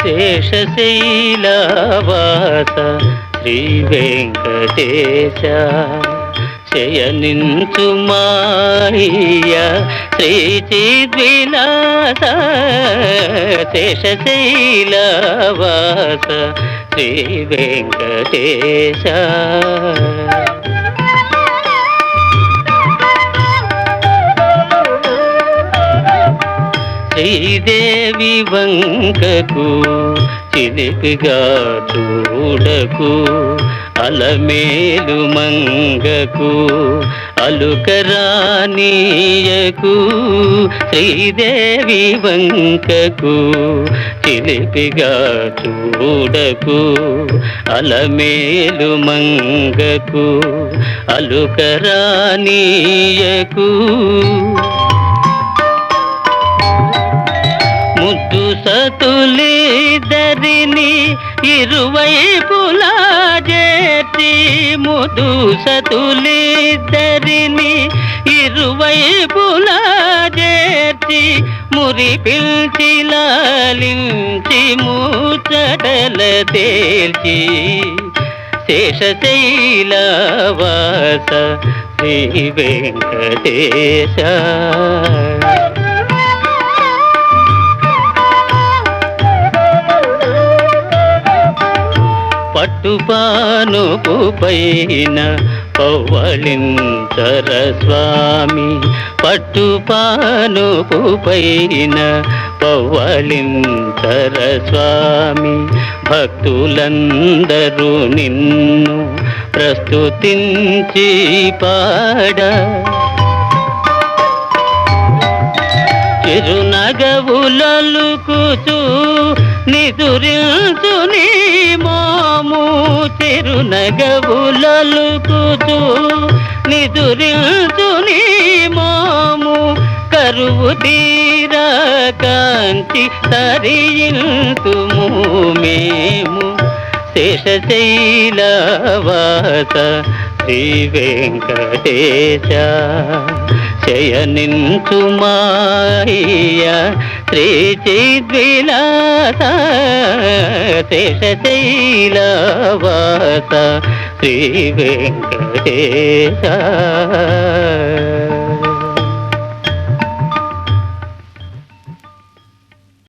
శేషశైలవాస శ్రీ వెంకటేశ శయనించు మాయ శ్రీ చిద్విలాస శేషశైలవాస శ్రీ వెంకటేశ శ్రీదేవి వంకకు చిలిపిగా చూడకు అలమేలు మంగకు అలుకరానీయకు శ్రీదేవి వంకకు చిలిపిగా చూడకు అలమేలు మంగకు అలుకరానీయకు ముద్దు సతులిద్దరిని ఇరువైపులా చేర్చి ముద్దు సతులిద్దరిని ఇరువైపులా చేర్చి మురి పిల్చి లాలించి ముచ్చటల తేల్చి శేషశైలవాస శ్రీ వెంకటేశ పట్టుపానుపు పైన పవ్వళింతర స్వామి పట్టుపానుపు పైన పవ్వళింతర స్వామి భక్తులందరూ నిన్ను ప్రస్తుతించి పాడ చిరునగవులలుకుచు నిదురించు నీ మోము చిరునగవులలుకుచు నిదురించు నీ మోము కరువు తీరా కాంచి తరింతుము మేము శేషశైలవాస శ్రీ వెంకటేశ శయనించు మాయ శ్రీ చిద్విలాస శేషశైలవాస శ్రీ వెంకటేశ